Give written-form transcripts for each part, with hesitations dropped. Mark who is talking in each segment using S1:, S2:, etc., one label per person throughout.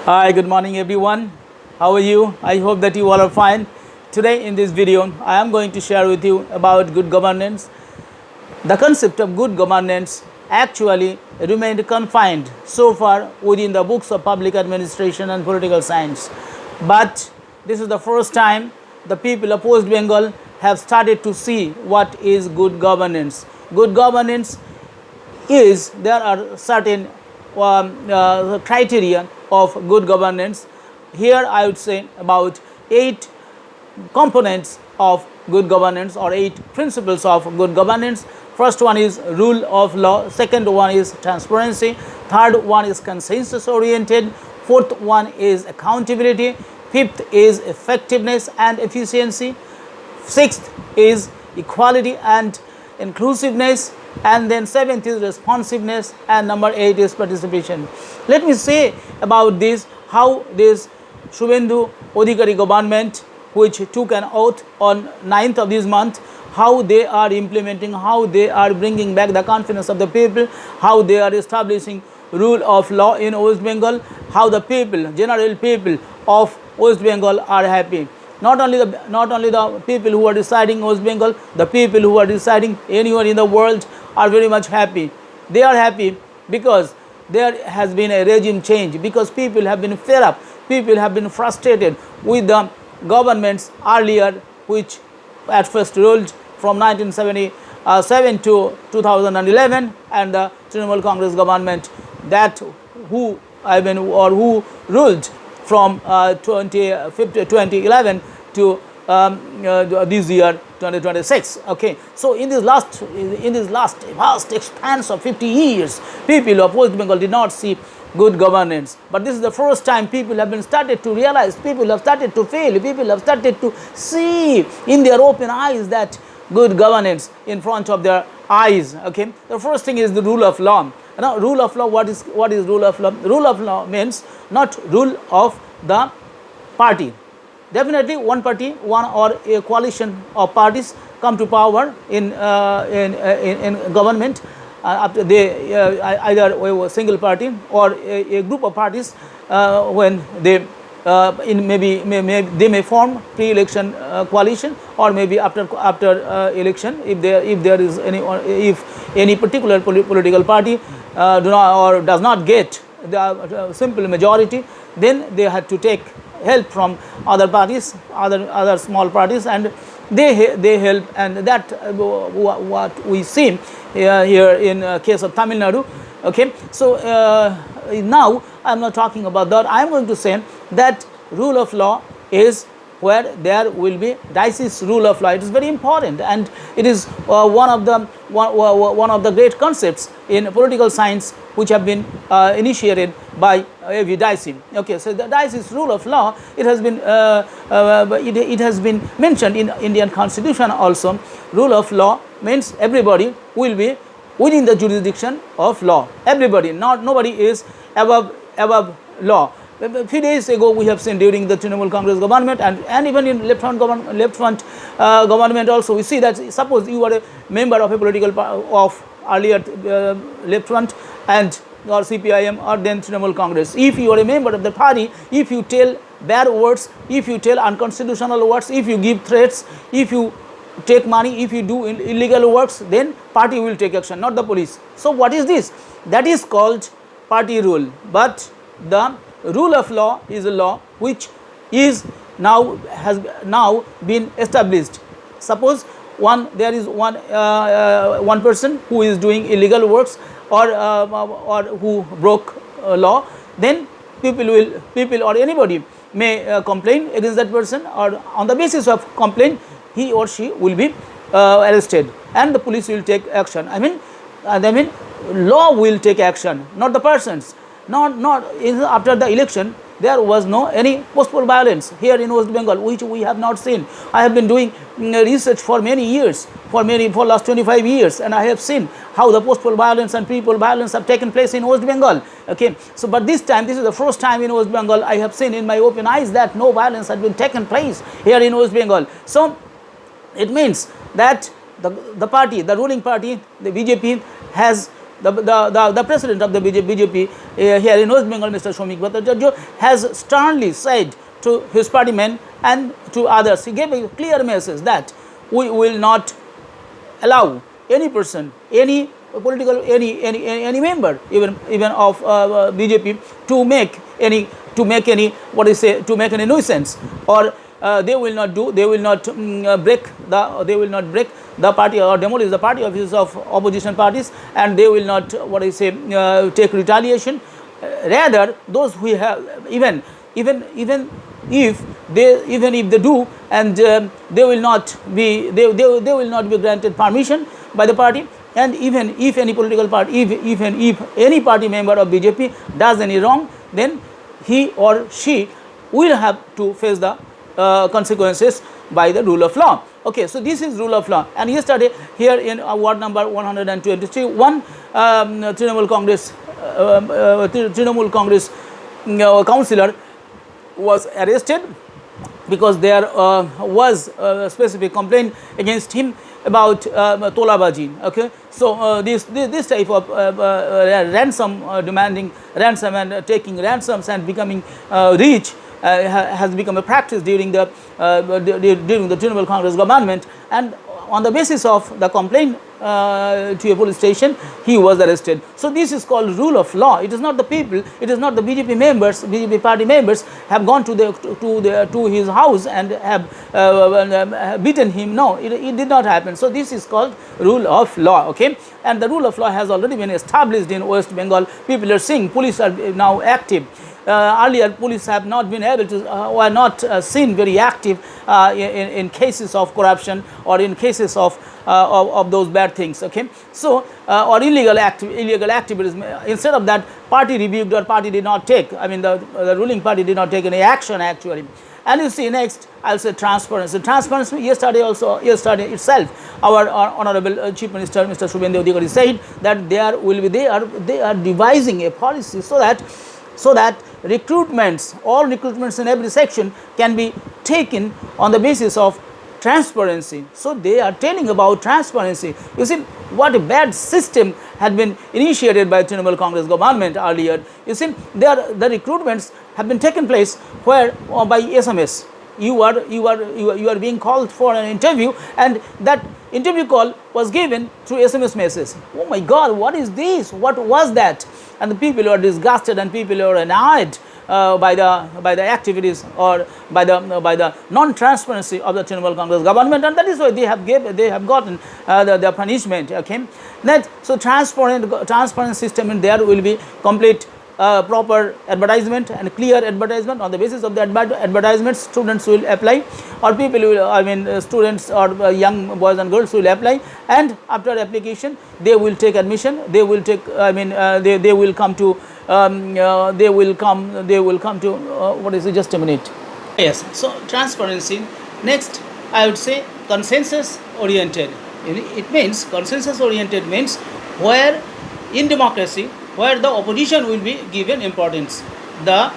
S1: Hi, good morning everyone. How are you? I hope that you all are fine. Today in this video, I am going to share with you about good governance. The concept of good governance actually remained confined so far within the books of public administration and political science. But this is the first time the people of West Bengal have started to see what is good governance. Good governance is there are certain criteria of good governance. Here I would say about 8 components of good governance or 8 principles of good governance. First one is rule of law, second one is transparency, third one is consensus oriented, fourth one is accountability, fifth is effectiveness and efficiency, sixth is equality and inclusiveness, and then seventh is responsiveness, and number 8 is participation. Let me say about this, how this Shubhendu Adhikari government, which took an oath on 9th of this month, how they are implementing, how they are bringing back the confidence of the people, how they are establishing rule of law in West Bengal, how the people, general people of West Bengal are happy. Not only the people who are residing in West Bengal, the people who are residing anywhere in the world are very much happy. They are happy because there has been a regime change, because people have been fed up, people have been frustrated with the governments earlier, which at first ruled from 1977 to 2011, and the Trinamool Congress government that who ruled from 2011 to this year 2026. Okay, so in this last vast expanse of 50 years, people of West Bengal did not see good governance. But this is the first time people have been started to realize, people have started to feel, people have started to see in their open eyes that good governance in front of their eyes. Okay, the first thing is the rule of law. Now, rule of law, what is rule of law? Rule of law means not rule of the party. Definitely one party, one or a coalition of parties come to power in government after they either a single party or a group of parties, when they they may form pre-election coalition, or maybe after election, if there is any particular political party does not get the simple majority, then they had to take help from other parties, other small parties, and they help, and that what we see here in case of Tamil Nadu. Okay, so now I am not talking about that. I am going to say that rule of law is where there will be dices rule of law. It is very important, and it is one of the great concepts in political science which have been initiated by A.V. Dicey. Okay, so the dices rule of law, it has been mentioned in Indian Constitution also. Rule of law means everybody will be within the jurisdiction of law. Everybody, nobody is above law. A few days ago, we have seen during the Trinamool Congress government, and even in left front government also, we see that suppose you are a member of a political of earlier left front and or CPIM or then Trinamool Congress. If you are a member of the party, if you tell bad words, if you tell unconstitutional words, if you give threats, if you take money, if you do illegal works, then party will take action, not the police. So what is this? That is called party rule. But the rule of law is a law which has now been established. Suppose there is one person who is doing illegal works or who broke law, then people or anybody may complain against that person, or on the basis of complaint he or she will be arrested, and the police will take action. I mean law will take action, not the persons. Not after the election, there was no any post-poll violence here in West Bengal, which we have not seen. I have been doing research for many years, for last 25 years, and I have seen how the post-poll violence and pre-poll violence have taken place in West Bengal. Okay, so but this is the first time in West Bengal I have seen in my open eyes that no violence had been taken place here in West Bengal. So it means that the ruling party, the BJP, has the president of the BJP here in West Bengal, Mr. Shomik Bhattacharya, has sternly said to his party men and to others, he gave a clear message that we will not allow any person, any political, any member, even of BJP to make any to make any nuisance, or they will not break the party or demolish the party offices of opposition parties, and they will not take retaliation. Rather, those who have even if they do, and they will not be granted permission by the party. And even if any political party, even if any party member of BJP does any wrong, then he or she will have to face the consequences by the rule of law. Okay, so this is rule of law. And yesterday here in ward number 123, one Trinamool Congress councillor was arrested because there was a specific complaint against him about tolabaji. Okay, so this type of ransom, demanding ransom and taking ransoms and becoming rich has become a practice during the Trinamool Congress government, and on the basis of the complaint to a police station, he was arrested. So this is called rule of law. It is not the people, it is not the BJP members, BJP party members have gone to his house and have beaten him. No, it did not happen. So this is called rule of law. Okay, and the rule of law has already been established in West Bengal. People are seeing, police are now active. Earlier, police have not been able to, were not seen very active in cases of corruption or in cases of those bad things. Okay, so or illegal activities. Instead of that, party rebuked or party did not take. I mean, the ruling party did not take any action actually. And you see, next I'll say transparency. Transparency. Yesterday itself, our honorable Chief Minister Mr. Subhendu Adhikari said that they are devising a policy so that recruitments, all recruitments in every section can be taken on the basis of transparency. So they are telling about transparency. You see what a bad system had been initiated by Trinamool Congress government earlier. You see, the recruitments have been taken place where by SMS. You are being called for an interview, and that interview call was given through SMS message. Oh my God, what is this? What was that? And the people are disgusted and people are annoyed by the activities or by the non-transparency of the Trinamool Congress government, and that is why they have gotten the punishment. Okay, that so transparent system, and there will be complete proper advertisement and clear advertisement. On the basis of the advertisements, students will apply, or people will, students or young boys and girls will apply, and after application they will take admission. They will take, they will come to what is it? Just a minute. Yes. So transparency. Next, I would say consensus-oriented. It means consensus-oriented means where in democracy, where the opposition will be given importance. The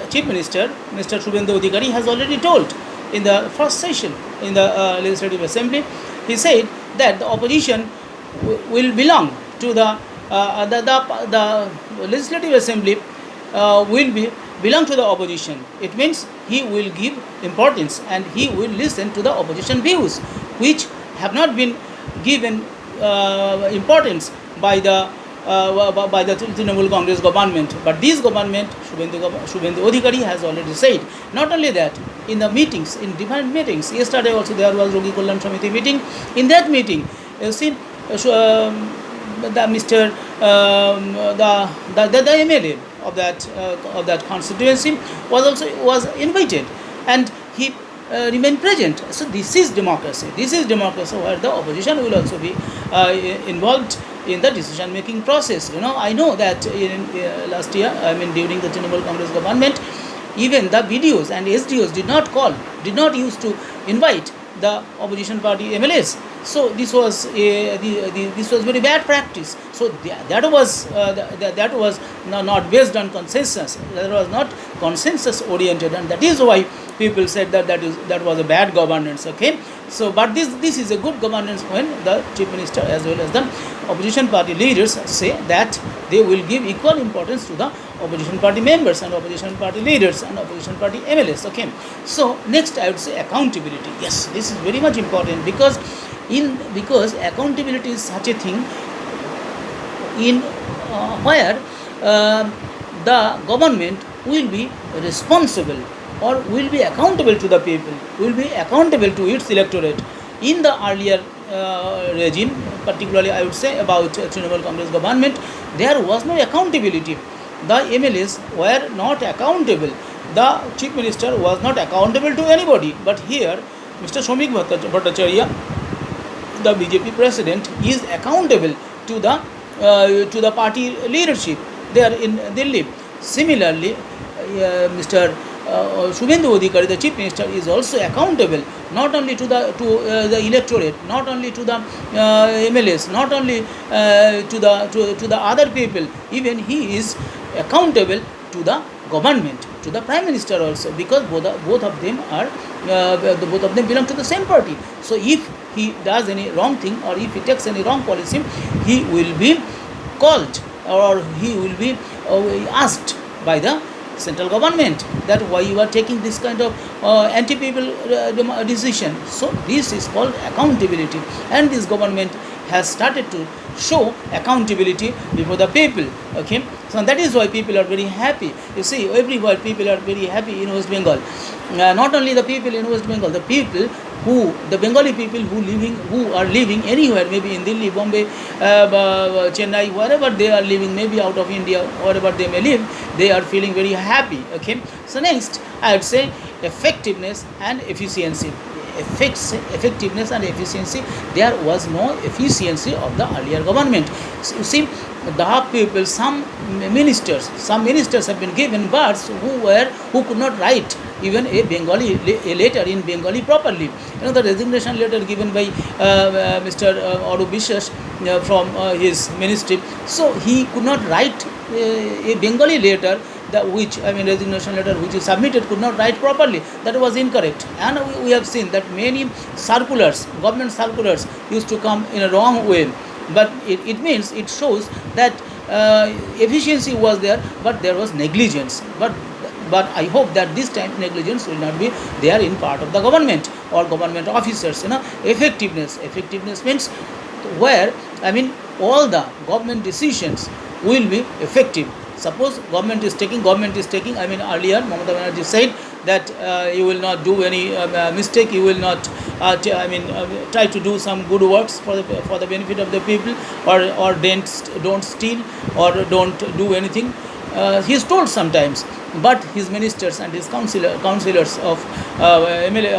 S1: Chief Minister, Mr. Subhendu Adhikari, has already told in the first session in the Legislative Assembly. He said that the opposition will belong to the Legislative Assembly will belong to the opposition. It means he will give importance and he will listen to the opposition views, which have not been given importance by the Trinamool Congress government. But this government, Subhendu Adhikari, has already said. Not only that, in the meetings, in different meetings, yesterday also there was Rogi Kalyan Samiti meeting. In that meeting, you see, the MLA of that constituency was invited, and he remained present. So this is democracy. This is democracy where the opposition will also be involved in the decision making process. I know that in last year, during the Trinamool Congress government, even the BDOs and SDOs did not used to invite the opposition party MLAs. So this was very bad practice. So that was not based on consensus. That was not consensus oriented, and that is why people said that was a bad governance. Okay, so but this is a good governance when the chief minister as well as the opposition party leaders say that they will give equal importance to the opposition party members and opposition party leaders and opposition party MLAs. Okay, so next I would say accountability. Yes, this is very much important because accountability is such a thing in where the government will be responsible or will be accountable to the people, will be accountable to its electorate. In the earlier regime, particularly I would say about Trinamool Congress government, there was no accountability. The MLAs were not accountable. The chief minister was not accountable to anybody. But here, Mr. Shomik Bhattacharya, the BJP president, is accountable to the party leadership there in Delhi. Similarly, Mr. Shubhendu Adhikari, the chief minister, is also accountable not only to the electorate, not only to the MLAs, not only to the other people. Even he is accountable to the government, to the prime minister also, because both of them belong to the same party. So if he does any wrong thing or if he takes any wrong policy, he will be called or he will be asked by the central government that why you are taking this kind of anti-people decision. So this is called accountability, and this government has started to show accountability before the people. Okay, so that is why people are very happy. You see, everywhere people are very happy in West Bengal. Not only the people in West Bengal, the Bengali people who are living anywhere, maybe in Delhi, Bombay, Chennai, wherever they are living, maybe out of India, wherever they may live, they are feeling very happy. Okay, so next I would say effectiveness and efficiency. Effectiveness and efficiency. There was no efficiency of the earlier government. So you see, the people, some ministers have been given berths who could not write even a letter in Bengali properly. The resignation letter given by Mr. Arup Biswas from his ministry. So he could not write a Bengali letter, resignation letter which is submitted, could not write properly. That was incorrect. And we have seen that many circulars, government circulars, used to come in a wrong way. But it shows that efficiency was there, but there was negligence. But I hope that this time negligence will not be there in part of the government or government officers. Effectiveness means where all the government decisions will be effective. Suppose government is taking, earlier Mamata Banerjee said that you will not do any mistake, you will not try to do some good works for the benefit of the people, or don't steal or don't do anything. He is told sometimes, but his ministers and his councillors of MLA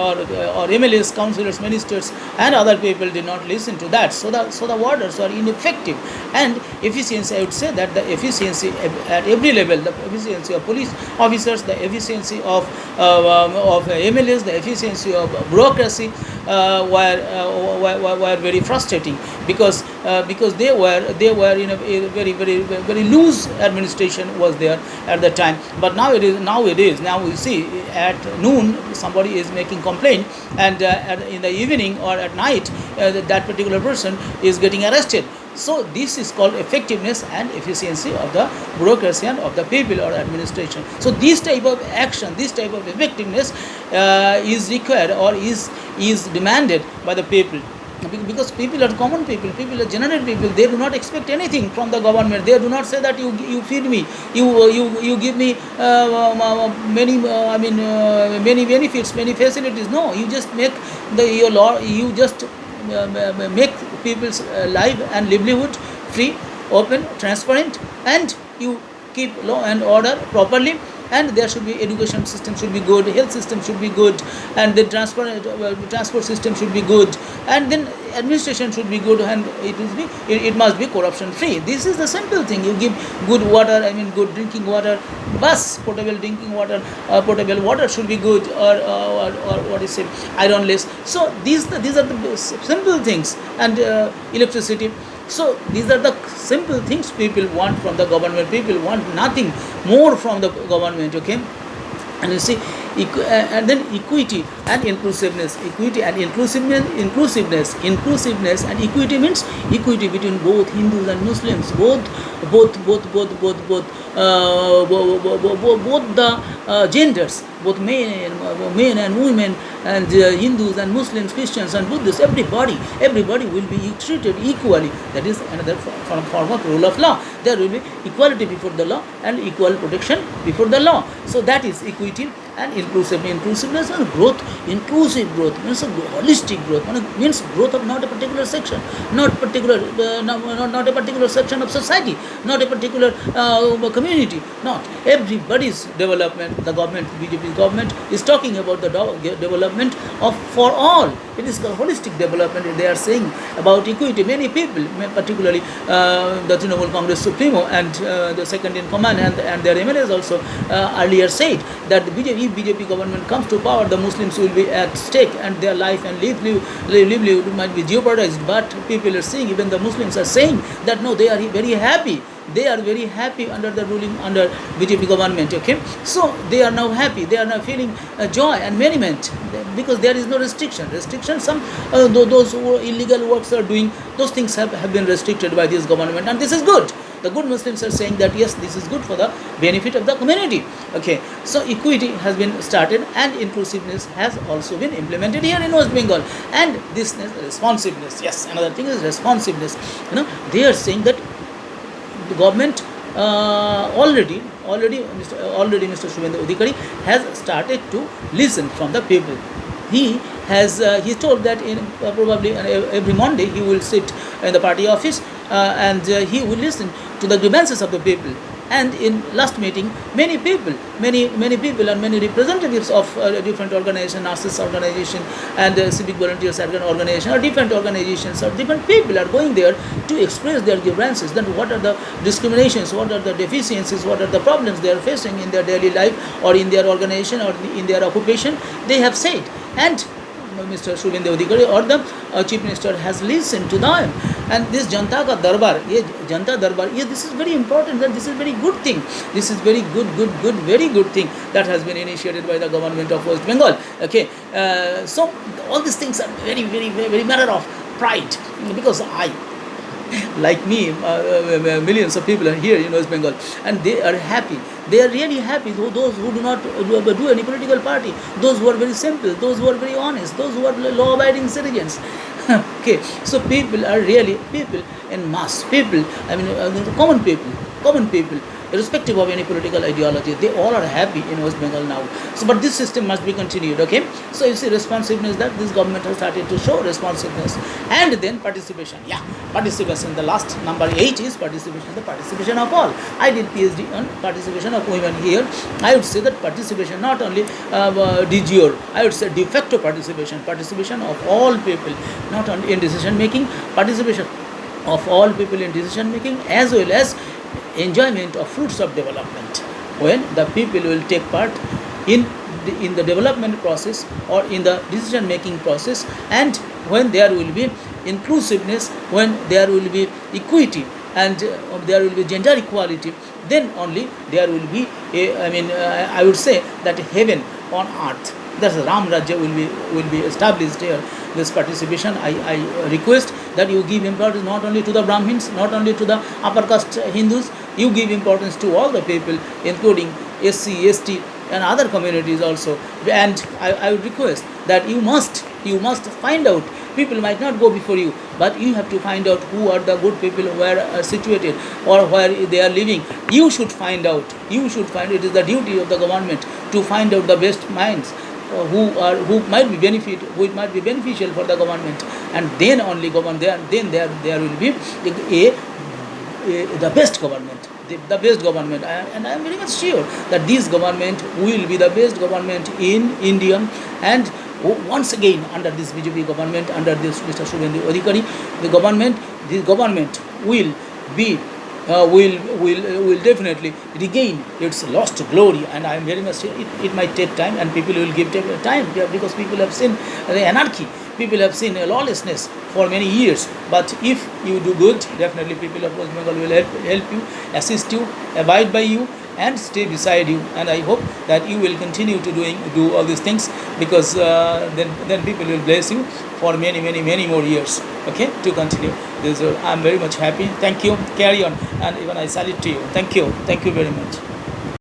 S1: or MLAs, councillors, ministers and other people did not listen to that. So the orders are ineffective. And efficiency, I would say that the efficiency at every level, the efficiency of police officers, the efficiency of MLAs, the efficiency of bureaucracy were very frustrating because they were in a very loose administration was there at the time. But now we see at noon somebody is making complaint, and in the evening or at night that particular person is getting arrested. So this is called effectiveness and efficiency of the bureaucracy and of the people or administration. So this type of action, this type of effectiveness is required or is demanded by the people. Because people are common people are general people. They do not expect anything from the government. They do not say that you feed me, you give me many benefits, many facilities. No, you just make your law. You just make people's life and livelihood free, open, transparent, and you keep law and order properly. And there should be education system should be good, health system should be good, and then transport system should be good, and then administration should be good, and it must be corruption free. This is the simple thing. You give good water, good drinking water, potable drinking water, potable water should be good, or what is it, ironless. So these are the simple things, and electricity. So these are the simple things people want from the government. People want nothing more from the government. Okay, and you see, And then equity and inclusiveness. Equity and inclusiveness and equity means equity between both Hindus and Muslims, both the genders, both men and women, and Hindus and Muslims, Christians and Buddhists. Everybody will be treated equally. That is another form of rule of law. There will be equality before the law and equal protection before the law. So that is equity and inclusiveness and growth. Inclusive growth means a holistic growth. Means growth of not a particular section, not a particular section of society, not a particular community. Not everybody's development. The government, BJP government, is talking about the development of for all. It is the holistic development. They are saying about equity. Many people, particularly the Trinamool Congress Supremo and the second in command and their MLAs also earlier said that if BJP government comes to power, the Muslims will be at stake and their life and livelihood might be jeopardized. But people are saying, even the Muslims are saying that no, they are very happy. They are very happy under the ruling under BJP government. Okay, so they are now happy. They are now feeling joy and merriment because there is no restriction. Some those who illegal works are doing, those things have been restricted by this government, and this is good. The good Muslims are saying that yes, this is good for the benefit of the community. Okay, so equity has been started and inclusiveness has also been implemented here in West Bengal. And this responsiveness, yes, another thing is responsiveness. They are saying that the government already Mr. Shubhendu Adhikari has started to listen from the people. He told that in probably every Monday he will sit in the party office and he will listen to the grievances of the people. And in last meeting, many people and many representatives of different organizations, nurses organization and civic volunteers organization, or different organizations or different people are going there to express their grievances. Then what are the discriminations, what are the deficiencies, what are the problems they are facing in their daily life or in their organization or in their occupation, they have said. And Mr. Shubhendu Adhikari or the Chief Minister has listened to them. And this Janta ka Darbar, this is very important, that this is very good thing. This is very very good thing that has been initiated by the government of West Bengal. Okay, so all these things are very matter of pride, because like me, millions of people are here in West Bengal, and they are happy. They are really happy. Those who do not do any political party, those who are very simple, those who are very honest, those who are law-abiding citizens. Okay, so people are really people in mass. People, common people, irrespective of any political ideology, they all are happy in West Bengal now. So, but this system must be continued. Okay, so you see responsiveness, that this government has started to show responsiveness. And then participation. Yeah, participation. The last number 8 is participation. The participation of all. I did PhD on participation of women here. I would say that participation, not only de jure, I would say de facto participation of all people, not only in decision making, participation of all people in decision making, as well as enjoyment of fruits of development. When the people will take part in the development process or in the decision making process, and when there will be inclusiveness, when there will be equity, and there will be gender equality, then only there will be I would say that heaven on earth. That's Ram Rajya will be established here. This participation, I request that you give importance not only to the Brahmins, not only to the upper caste Hindus, you give importance to all the people, including SC, ST and other communities also. And I would request that you must find out. People might not go before you, but you have to find out who are the good people, where are situated or where they are living. You should find out. It is the duty of the government to find out the best minds who might be beneficial for the government, and then only there will be the best government. The best government, and I am very much sure that this government will be the best government in India. And once again, under this BJP government, under this Mr. Shubhendu Adhikari, this government will be will definitely regain its lost glory. And I am very much sure it might take time, and people will give time, because people have seen the anarchy, people have seen lawlessness for many years. But if you do good, definitely people of West Bengal will help you, assist you, abide by you, and stay beside you. And I hope that you will continue to do all these things, because then people will bless you for many more years, okay, to continue this. I'm very much happy. Thank you. Carry on. And even I salute to you. Thank you very much.